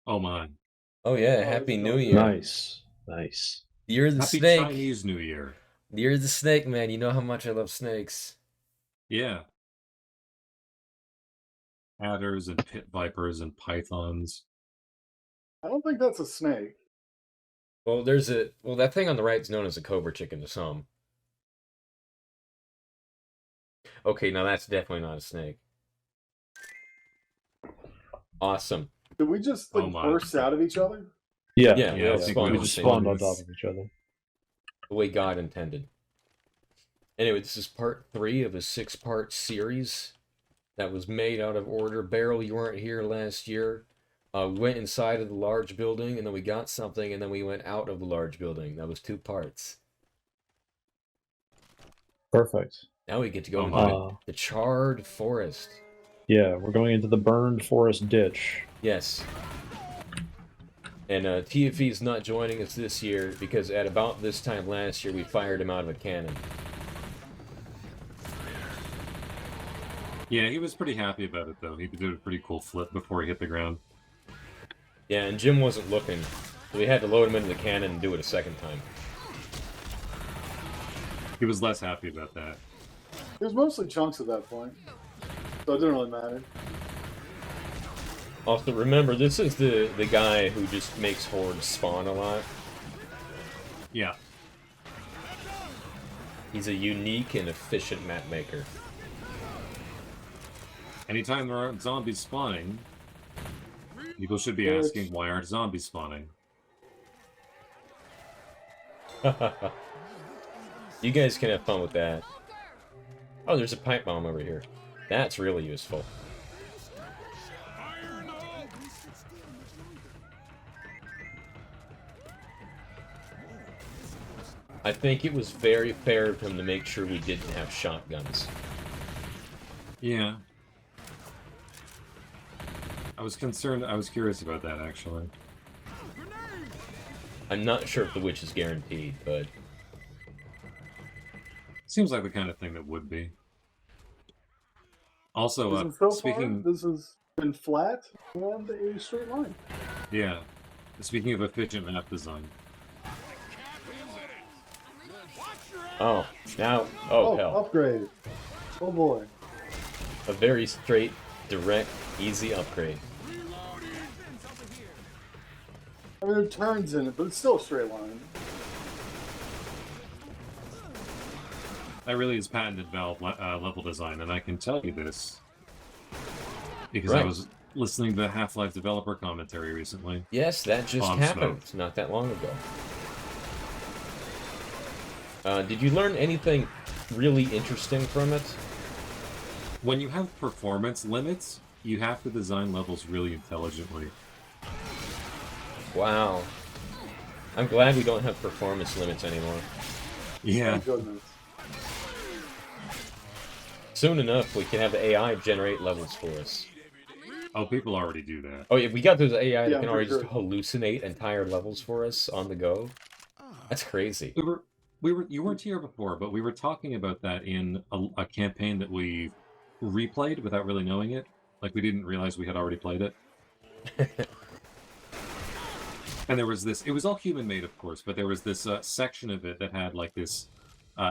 Oh my. Oh yeah, Oh, Happy this New is Year. Nice. Nice. Year of the Happy Snake. Chinese New Year. Year of the Snake, man. You know how much I love snakes. Yeah. Adders and pit vipers and pythons. I don't think that's a snake. Well, that thing on the right is known as a cobra chicken to some. Okay, now that's definitely not a snake. Awesome. Did we just Oh like my. burst out of each other? Yeah. Yeah, we Yeah, I all think spawned we We on the just same spawned time. on top of each other. The way God intended. Anyway, this is part 3 of a 6-part series that was made out of order. Beryl, you weren't here last year. We went inside of the large building, and then we got something, and then we went out of the large building. That was 2 parts. Perfect. Now we get to go Oh into my. the charred forest. Yeah, we're going into the burned forest ditch. Yes. And TFE's not joining us this year because at about this time last year we fired him out of a cannon. Yeah, he was pretty happy about it though. He did a pretty cool flip before he hit the ground. Yeah, and Jim wasn't looking, so we had to load him into the cannon and do it a second time. He was less happy about that. It was mostly chunks at that point, so it didn't really matter. Also, remember, this is the guy who just makes hordes spawn a lot. Yeah. He's a unique and efficient map maker. Anytime there aren't zombies spawning, people should be asking, why aren't zombies spawning? You guys can have fun with that. Oh, there's a pipe bomb over here. That's really useful. I think it was very fair of him to make sure we didn't have shotguns. Yeah. I was curious about that, actually. I'm not sure if the witch is guaranteed, but... Seems like the kind of thing that would be. Also, So speaking... far, this has been flat and a straight line. Yeah. Speaking of efficient map design. Oh, now... Oh, hell. Upgrade. Oh boy. A very straight, direct, easy upgrade. I mean, there are turns in it, but it's still a straight line. That really is patented Valve level design, and I can tell you this because Right. I was listening to the Half-Life developer commentary recently. Yes, that just happened not that long ago. Did you learn anything really interesting from it? When you have performance limits, you have to design levels really intelligently. Wow. I'm glad we don't have performance limits anymore. Yeah. Thank goodness. Soon enough, we can have the AI generate levels for us. Oh, people already do that. Oh, yeah, we got those AI that Yeah, can for already sure. just hallucinate entire levels for us on the go. That's crazy. You weren't here before, but we were talking about that in a campaign that we replayed without really knowing it. Like, we didn't realize we had already played it. And there was this, it was all human-made, of course, but there was this section of it that had, like, this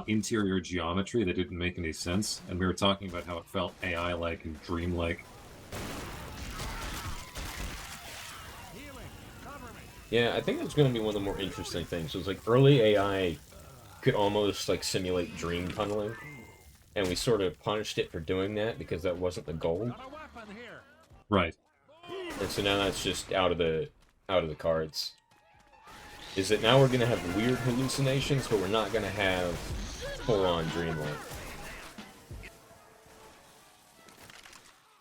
interior geometry that didn't make any sense, and we were talking about how it felt AI-like and dream-like. Yeah, I think that's going to be one of the more interesting things. So it's like early AI could almost like simulate dream tunneling, and we sort of punished it for doing that because that wasn't the goal. Right. And so now that's just out of the cards. Is that now we're going to have weird hallucinations, but we're not going to have full-on dreamlight.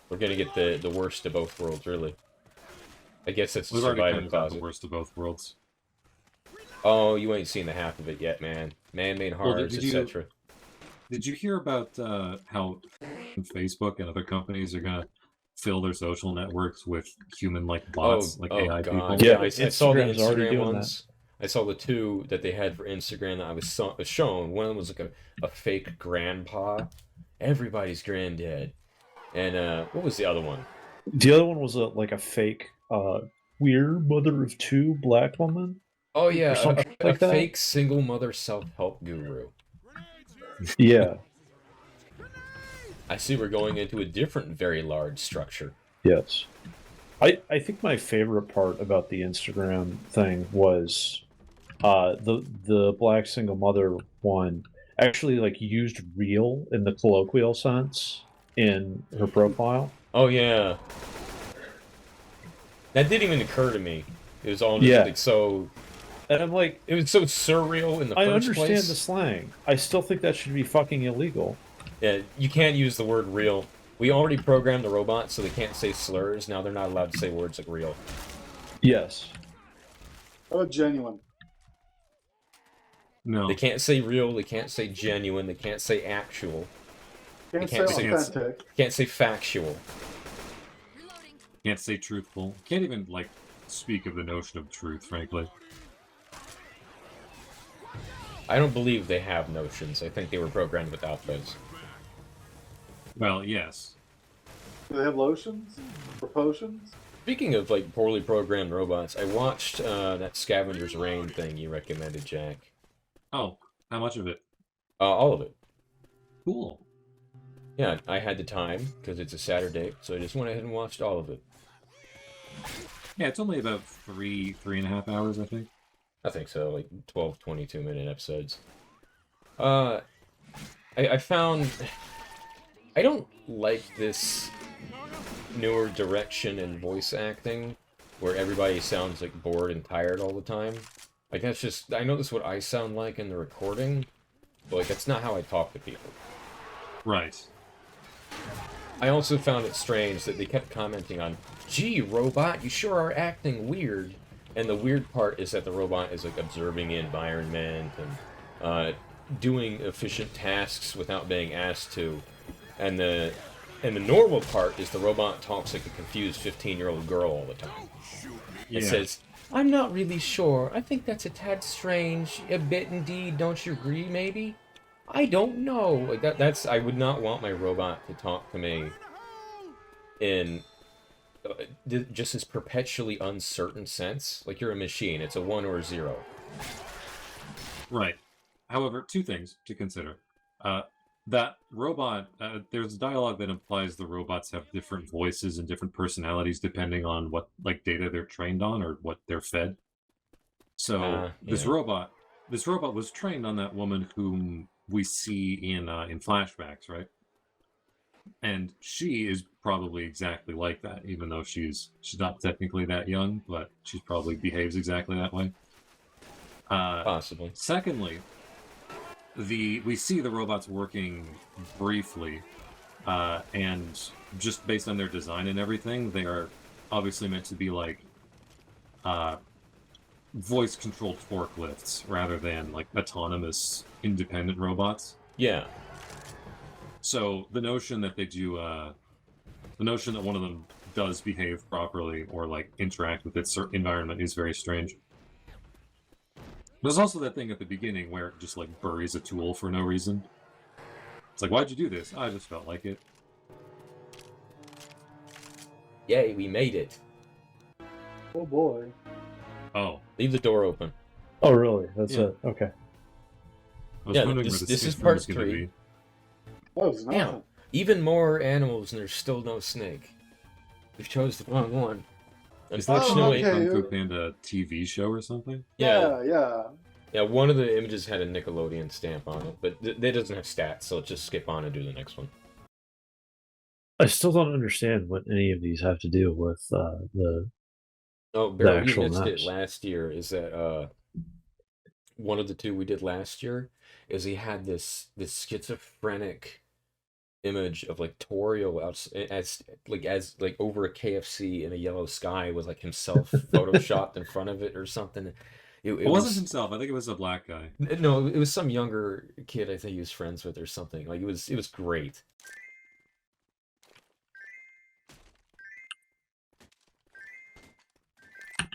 We're going to get the worst of both worlds, really. I guess that's the We've already kind surviving of got the closet. worst of both worlds. Oh, you ain't seen the half of it yet, man. Man-made horrors, etc. Did you hear about how Facebook and other companies are going to fill their social networks with human-like bots, like AI people? Yeah, I saw the Instagram's already Instagram doing ones. I saw the 2 that they had for Instagram that I was shown. One was like a fake grandpa. Everybody's granddad. And what was the other one? The other one was like a fake queer mother of two black woman. Oh yeah, something a like that? fake single mother self-help guru. Yeah. I see we're going into a different very large structure. Yes. I think my favorite part about the Instagram thing was the black single mother one actually like used real in the colloquial sense in her profile. Oh yeah. That didn't even occur to me. It was all just Yeah. like so. And I'm like, It was so surreal in the I first understand place. the slang. I still think that should be fucking illegal. Yeah, you can't use the word real. We already programmed the robots so they can't say slurs. Now they're not allowed to say words like real. Yes. How about genuine? No. They can't say real. They can't say genuine. They can't say actual. Can't can't say say- authentic. Can't say factual. Can't say truthful. Can't even, like, speak of the notion of truth, frankly. I don't believe they have notions. I think they were programmed without those. Well, yes. Do they have lotions or potions? Speaking of like poorly programmed robots, I watched that Scavenger's Reign thing you recommended, Jack. Oh, how much of it? All of it. Cool. Yeah, I had the time because it's a Saturday, so I just went ahead and watched all of it. Yeah, it's only about 3.5 hours, I think. I think so, like 12, 22-minute episodes. I found I don't like this newer direction in voice acting where everybody sounds like bored and tired all the time. Like that's just I know this is what I sound like in the recording, but like that's not how I talk to people. Right. I also found it strange that they kept commenting on, "Gee, robot, you sure are acting weird." And the weird part is that the robot is like observing the environment and doing efficient tasks without being asked to. And the normal part is the robot talks like a confused 15-year-old girl all the time. It Yeah. says, "I'm not really sure. I think that's a tad strange. A bit indeed. Don't you agree, maybe? I don't know." Like that's I would not want my robot to talk to me in just this perpetually uncertain sense. Like you're a machine. It's a 1 or a 0. Right. However, two things to consider. That robot, there's dialogue that implies the robots have different voices and different personalities depending on what like data they're trained on or what they're fed. So this Yeah. robot was trained on that woman whom we see in flashbacks, right? And she is probably exactly like that, even though she's not technically that young, but she probably behaves exactly that way. Possibly. Secondly, we see the robots working briefly, and just based on their design and everything, they are obviously meant to be like voice-controlled forklifts rather than like autonomous, independent robots. Yeah. So the notion that they do, the notion that one of them does behave properly or like interact with its environment is very strange. There's also that thing at the beginning where it just like buries a tool for no reason. It's like, why'd you do this? I just felt like it. Yay, we made it. Oh boy. Oh, Leave the door open. Oh, really? That's Yeah. it. Okay. I was Yeah, wondering this- where the this is snake part was gonna 3. be. That was Damn. nothing. Even more animals and there's still no snake. We've chose the wrong one. Is that Unfortunately, okay. Kung Fu Panda TV show or something? yeah, Yeah. one of the images had a Nickelodeon stamp on it, but it doesn't have stats, so let's just skip on and do the next one. I still don't understand what any of these have to do with the. Oh, Barrel, you actual missed it maps. last year. Is that one of the two we did last year? Is he had this schizophrenic image of like Torio as over a KFC in a yellow sky with like himself photoshopped in front of it or something. It It wasn't himself. I think it was a black guy. No, it was some younger kid I think he was friends with or something. Like it was great.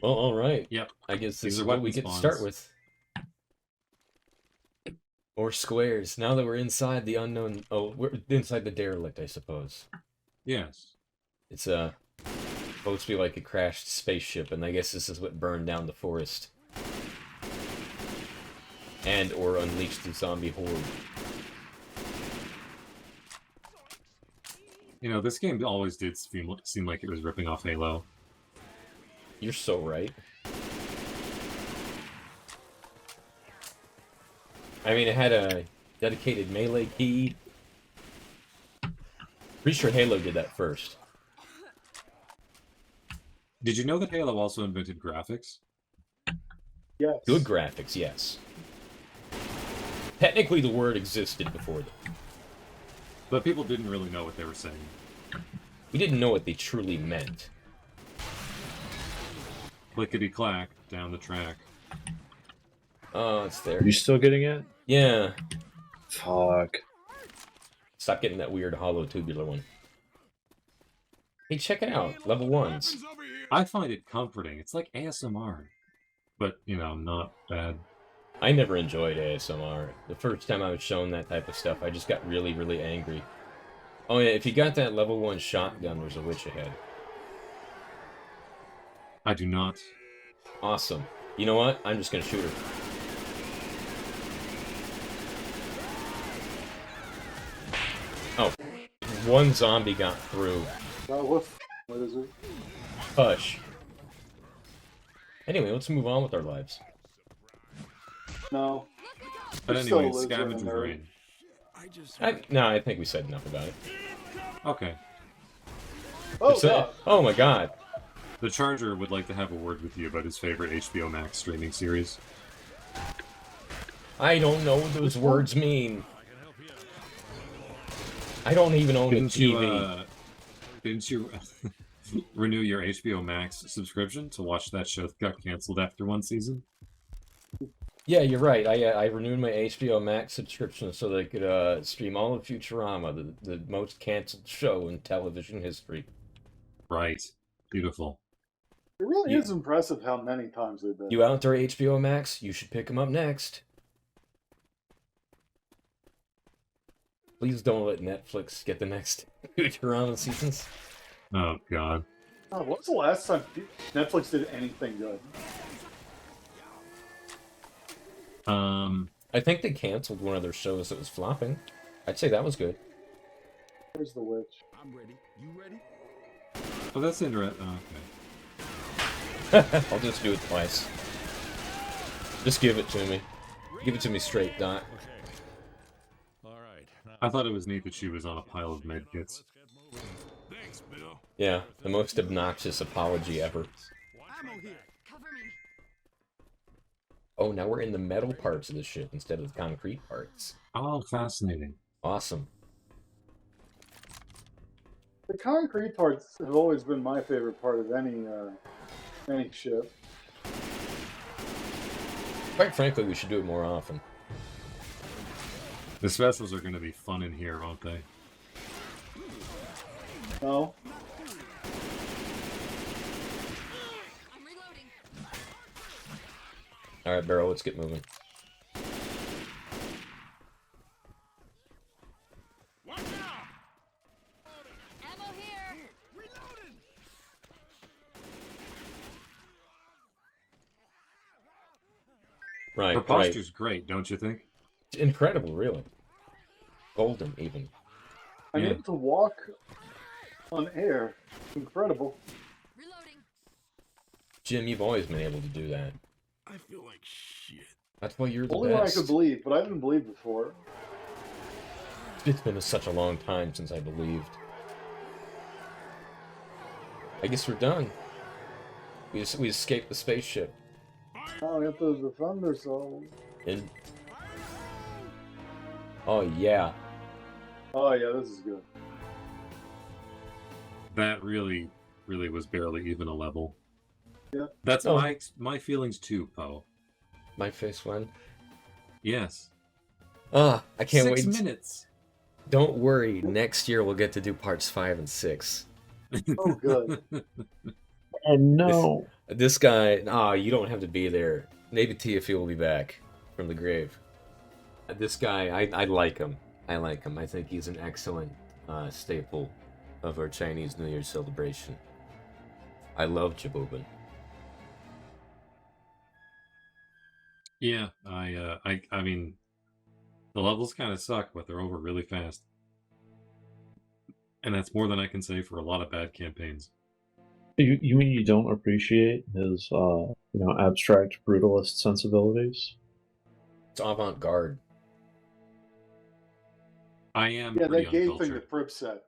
Well, all right. Yep. I guess this These is are what we weapon get to start spawns. with. Or squares. Now that we're inside the unknown, we're inside the derelict, I suppose. Yes. It's Supposed to be like a crashed spaceship, and I guess this is what burned down the forest. And or unleashed the zombie horde. You know, this game always did seem like it was ripping off Halo. You're so right. I mean, it had a dedicated melee key. Pretty sure Halo did that first. Did you know that Halo also invented graphics? Yes. Good graphics, yes. Technically, the word existed before that. But people didn't really know what they were saying. We didn't know what they truly meant. Clickety-clack, down the track. Oh, it's there. Are you still getting it? Yeah. Fuck. Stop getting that weird hollow tubular one. Hey, check it out. Level 1s. I find it comforting. It's like ASMR. But, you know, not bad. I never enjoyed ASMR. The first time I was shown that type of stuff, I just got really, really angry. Oh yeah, if you got that level 1 shotgun, there's a witch ahead. I do not. Awesome. You know what? I'm just gonna shoot her. Oh. One zombie got through. What is it? Hush. Anyway, let's move on with our lives. No. But There's still anyway, a lizard in Scavenger's there. Reign. No, I think we said enough about it. Okay. Oh, God. Oh my god. The Charger would like to have a word with you about his favorite HBO Max streaming series. I don't know what those words mean. I don't even own a TV. Didn't you renew your HBO Max subscription to watch that show that got canceled after one season? Yeah, you're right. I renewed my HBO Max subscription so that I could stream all of Futurama, the most canceled show in television history. Right. Beautiful. It really is impressive how many times they've been. You out there, HBO Max? You should pick them up next. Please don't let Netflix get the next Futurama seasons. Oh, God. God, when's the last time Netflix did anything good? I think they canceled one of their shows that was flopping. I'd say that was good. Where's the witch? I'm ready. You ready? Oh, that's interesting. Oh, okay. I'll just do it twice. Just give it to me. Give it to me straight, Doc. Okay. All right. Now, I thought it was neat that she was on a pile of medkits. let's get moving. Thanks, Bill. Yeah, the most obnoxious apology ever. Ammo here. Cover me. Oh, now we're in the metal parts of the ship instead of the concrete parts. Oh, fascinating. Awesome. The concrete parts have always been my favorite part of any ship. Quite frankly, we should do it more often. The specials are going to be fun in here, won't they? No? I'm reloading. Alright, Barrel, let's get moving. Watch out! Ammo here. Reloading. Right, Her right. posture's great, don't you think? Incredible, really. Golden, even. I'm Yeah. able to walk on air. Incredible. Reloading. Jim, you've always been able to do that. I feel like shit. That's why you're the Only when I best. could believe, but I didn't believe before. It's been such a long time since I believed. I guess we're done. We escaped the spaceship. Now we have to defend ourselves. And oh yeah, Oh yeah, this is good. That really was barely even a level. Yeah. That's Oh. my feelings too, Poe. my face went. Yes. Ah, I can't 6 wait. minutes. Don't worry. Next year we'll get to do parts 5 and 6. Oh good. Oh no. This guy. Ah, you don't have to be there. Maybe Tiafi will be back from the grave. This guy, I like him. I like him. I think he's an excellent staple of our Chinese New Year celebration. I love Jabobin. Yeah, I mean, the levels kind of suck, but they're over really fast, and that's more than I can say for a lot of bad campaigns. You mean you don't appreciate his, abstract brutalist sensibilities? It's avant-garde. I am Yeah, pretty that gay thing uncultured. that Prip said.